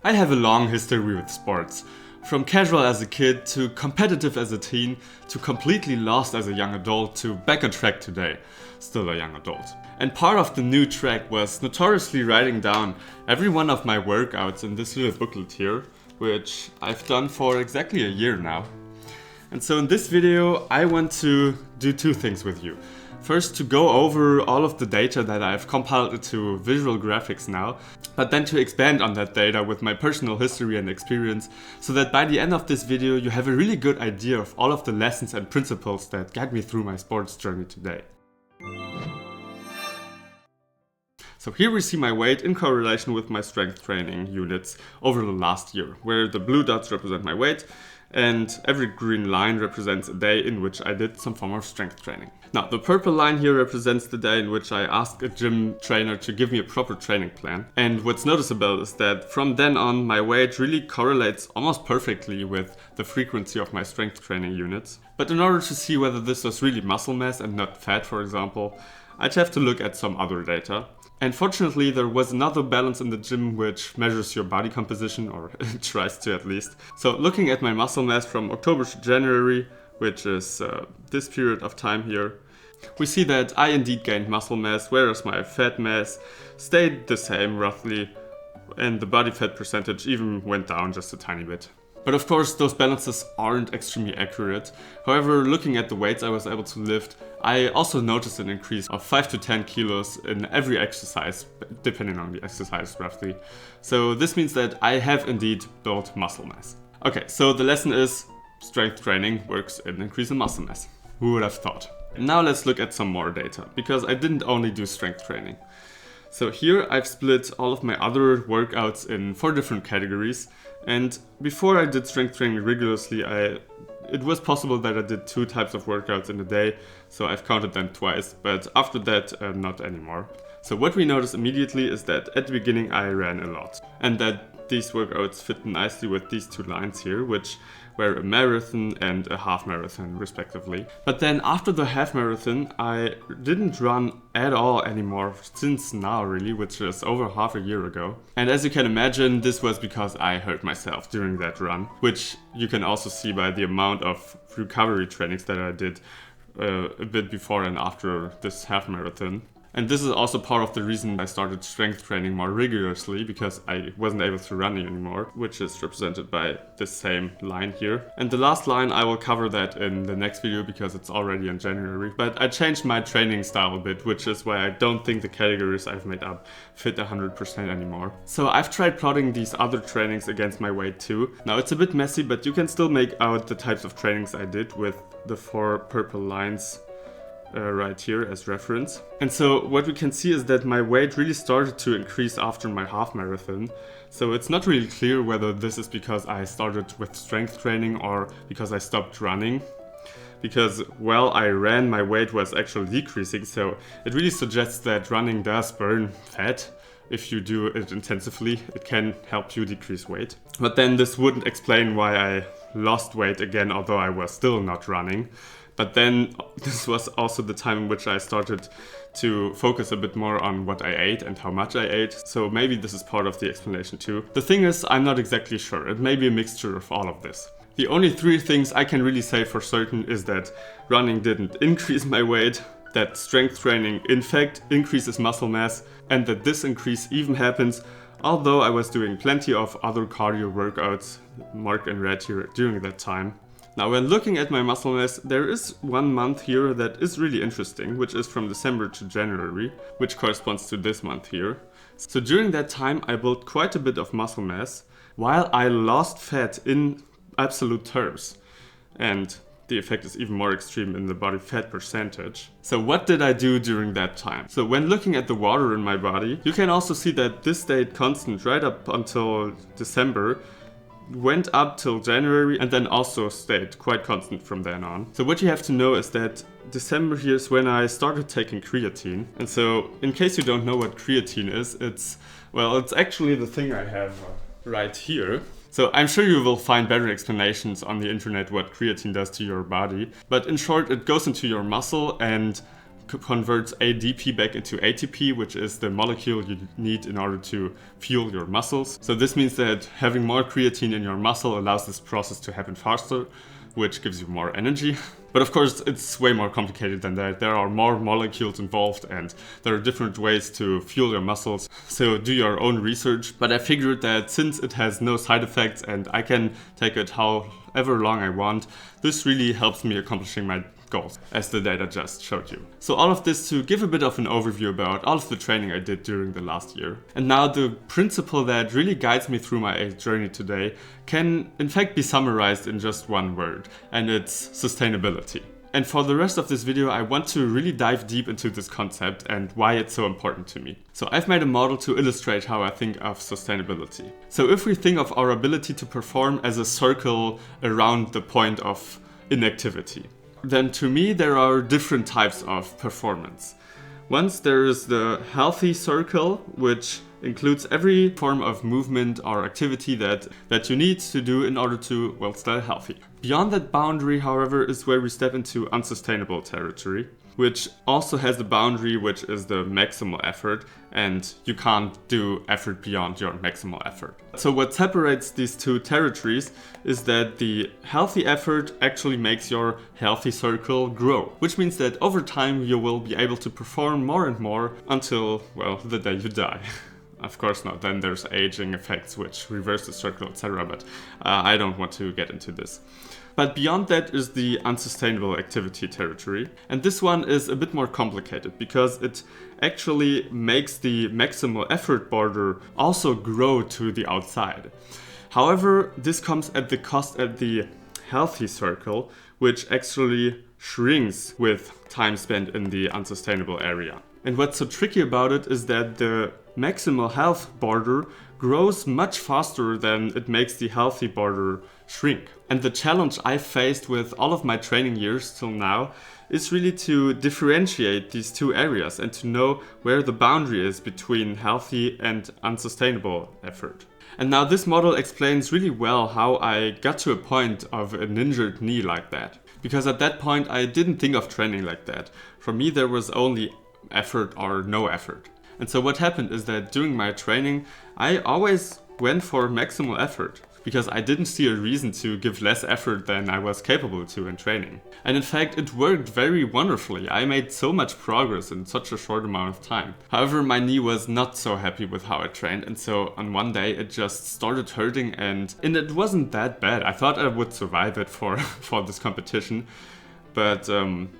I have a long history with sports. From casual as a kid, to competitive as a teen, to completely lost as a young adult, to back on track today, still a young adult. And part of the new track was notoriously writing down every one of my workouts in this little booklet here, which I've done for exactly a year now. And so in this video, I want to do two things with you. First, to go over all of the data that I've compiled into visual graphics now, but then to expand on that data with my personal history and experience, so that by the end of this video you have a really good idea of all of the lessons and principles that guide me through my sports journey today. So here we see my weight in correlation with my strength training units over the last year, where the blue dots represent my weight and every green line represents a day in which I did some form of strength training. Now, the purple line here represents the day in which I asked a gym trainer to give me a proper training plan. And what's noticeable is that from then on, my weight really correlates almost perfectly with the frequency of my strength training units. But in order to see whether this was really muscle mass and not fat, for example, I'd have to look at some other data. And fortunately, there was another balance in the gym which measures your body composition, or tries to at least. So looking at my muscle mass from October to January, which is this period of time here, we see that I indeed gained muscle mass, whereas my fat mass stayed the same roughly, and the body fat percentage even went down just a tiny bit. But of course, those balances aren't extremely accurate. However, looking at the weights I was able to lift, I also noticed an increase of 5 to 10 kilos in every exercise, depending on the exercise roughly. So this means that I have indeed built muscle mass. Okay, so the lesson is strength training works in increasing muscle mass. Who would have thought? Now let's look at some more data, because I didn't only do strength training. So here I've split all of my other workouts in 4 different categories. And before I did strength training rigorously, it was possible that I did 2 types of workouts in a day, so I've counted them twice, but after that, not anymore. So what we notice immediately is that at the beginning I ran a lot, and that these workouts fit nicely with these 2 lines here, which were a marathon and a half marathon respectively. But then after the half marathon, I didn't run at all anymore since now really, which is over half a year ago. And as you can imagine, this was because I hurt myself during that run, which you can also see by the amount of recovery trainings that I did a bit before and after this half marathon. And this is also part of the reason I started strength training more rigorously, because I wasn't able to run anymore, which is represented by this same line here. And the last line, I will cover that in the next video because it's already in January. But I changed my training style a bit, which is why I don't think the categories I've made up fit 100% anymore. So I've tried plotting these other trainings against my weight too. Now it's a bit messy, but you can still make out the types of trainings I did with the 4 purple lines right here as reference. And so what we can see is that my weight really started to increase after my half marathon. So it's not really clear whether this is because I started with strength training or because I stopped running. Because while I ran, my weight was actually decreasing, so it really suggests that running does burn fat. If you do it intensively, it can help you decrease weight. But then this wouldn't explain why I lost weight again, although I was still not running. But then this was also the time in which I started to focus a bit more on what I ate and how much I ate. So maybe this is part of the explanation too. The thing is, I'm not exactly sure. It may be a mixture of all of this. The only 3 things I can really say for certain is that running didn't increase my weight, that strength training in fact increases muscle mass, and that this increase even happens although I was doing plenty of other cardio workouts, marked in red here, during that time. Now, when looking at my muscle mass, there is 1 month here that is really interesting, which is from December to January, which corresponds to this month here. So during that time, I built quite a bit of muscle mass, while I lost fat in absolute terms. And the effect is even more extreme in the body fat percentage. So what did I do during that time? So when looking at the water in my body, you can also see that this stayed constant right up until December, went up till January, and then also stayed quite constant from then on. So what you have to know is that December here is when I started taking creatine. And so in case you don't know what creatine is, it's actually the thing I have right here. So I'm sure you will find better explanations on the internet what creatine does to your body. But in short, it goes into your muscle and converts ADP back into ATP, which is the molecule you need in order to fuel your muscles. So this means that having more creatine in your muscle allows this process to happen faster, which gives you more energy. But of course, it's way more complicated than that. There are more molecules involved and there are different ways to fuel your muscles. So do your own research. But I figured that since it has no side effects and I can take it however long I want, this really helps me accomplishing my goals, as the data just showed you. So all of this to give a bit of an overview about all of the training I did during the last year. And now the principle that really guides me through my journey today can in fact be summarized in just one word, and it's sustainability. And for the rest of this video, I want to really dive deep into this concept and why it's so important to me. So I've made a model to illustrate how I think of sustainability. So if we think of our ability to perform as a circle around the point of inactivity, then to me there are different types of performance. Once there is the healthy circle, which includes every form of movement or activity that you need to do in order to, well, stay healthy. Beyond that boundary, however, is where we step into unsustainable territory, which also has a boundary which is the maximal effort, and you can't do effort beyond your maximal effort. So what separates these two territories is that the healthy effort actually makes your healthy circle grow, which means that over time you will be able to perform more and more until, well, the day you die. Of course not, then there's aging effects which reverse the circle, etc. But I don't want to get into this. But beyond that is the unsustainable activity territory. And this one is a bit more complicated because it actually makes the maximal effort border also grow to the outside. However, this comes at the cost at the healthy circle, which actually shrinks with time spent in the unsustainable area. And what's so tricky about it is that the maximal health border grows much faster than it makes the healthy border shrink. And the challenge I faced with all of my training years till now is really to differentiate these two areas and to know where the boundary is between healthy and unsustainable effort. And now this model explains really well how I got to a point of an injured knee like that. Because at that point I didn't think of training like that. For me there was only effort or no effort. And so what happened is that during my training, I always went for maximal effort because I didn't see a reason to give less effort than I was capable to in training. And in fact, it worked very wonderfully. I made so much progress in such a short amount of time. However, my knee was not so happy with how I trained, and so on one day it just started hurting, and it wasn't that bad. I thought I would survive it for this competition. But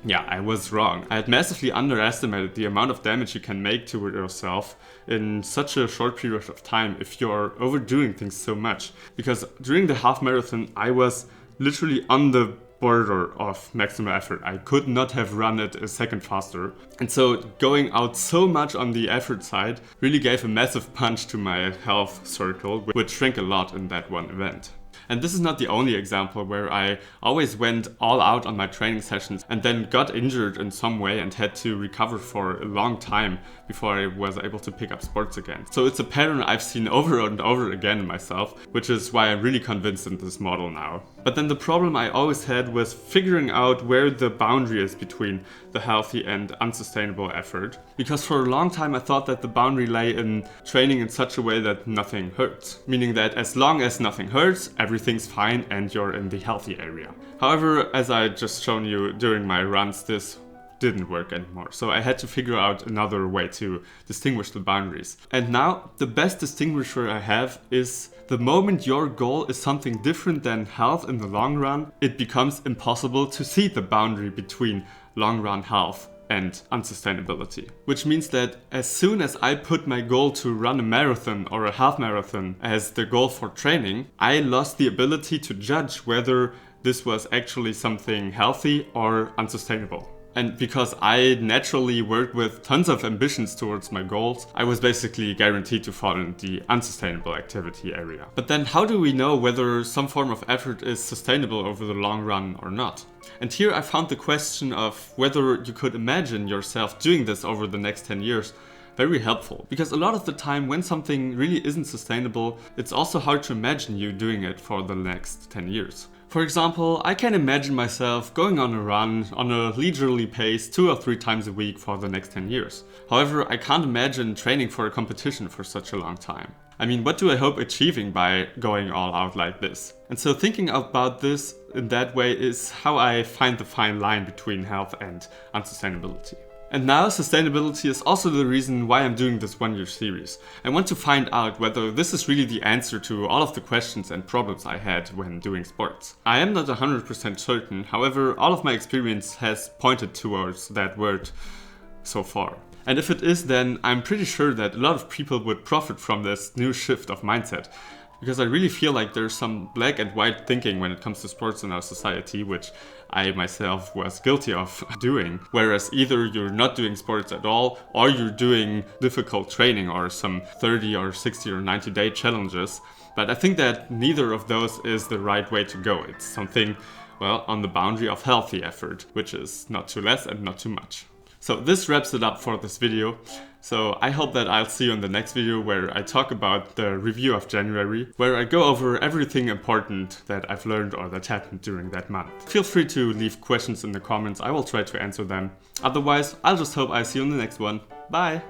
yeah, I was wrong. I had massively underestimated the amount of damage you can make to yourself in such a short period of time if you're overdoing things so much. Because during the half marathon, I was literally on the border of maximal effort. I could not have run it a second faster. And so going out so much on the effort side really gave a massive punch to my health circle, which shrank a lot in that one event. And this is not the only example where I always went all out on my training sessions and then got injured in some way and had to recover for a long time before I was able to pick up sports again. So it's a pattern I've seen over and over again in myself, which is why I'm really convinced in this model now. But then the problem I always had was figuring out where the boundary is between the healthy and unsustainable effort. Because for a long time I thought that the boundary lay in training in such a way that nothing hurts. Meaning that as long as nothing hurts, everything's fine and you're in the healthy area. However, as I just shown you during my runs, this didn't work anymore. So I had to figure out another way to distinguish the boundaries. And now the best distinguisher I have is the moment your goal is something different than health in the long run, it becomes impossible to see the boundary between long run health and unsustainability. Which means that as soon as I put my goal to run a marathon or a half marathon as the goal for training, I lost the ability to judge whether this was actually something healthy or unsustainable. And because I naturally worked with tons of ambitions towards my goals, I was basically guaranteed to fall in the unsustainable activity area. But then how do we know whether some form of effort is sustainable over the long run or not? And here I found the question of whether you could imagine yourself doing this over the next 10 years very helpful, because a lot of the time when something really isn't sustainable, it's also hard to imagine you doing it for the next 10 years. For example, I can imagine myself going on a run on a leisurely pace 2 or 3 times a week for the next 10 years. However, I can't imagine training for a competition for such a long time. I mean, what do I hope achieving by going all out like this? And so thinking about this in that way is how I find the fine line between health and unsustainability. And now sustainability is also the reason why I'm doing this 1-year series. I want to find out whether this is really the answer to all of the questions and problems I had when doing sports. I am not 100% certain, however, all of my experience has pointed towards that word so far. And if it is, then I'm pretty sure that a lot of people would profit from this new shift of mindset. Because I really feel like there's some black and white thinking when it comes to sports in our society, which I myself was guilty of doing. Whereas either you're not doing sports at all, or you're doing difficult training or some 30 or 60 or 90-day challenges. But I think that neither of those is the right way to go. It's something, well, on the boundary of healthy effort, which is not too less and not too much. So this wraps it up for this video. So I hope that I'll see you in the next video where I talk about the review of January, where I go over everything important that I've learned or that happened during that month. Feel free to leave questions in the comments, I will try to answer them. Otherwise, I'll just hope I see you in the next one. Bye!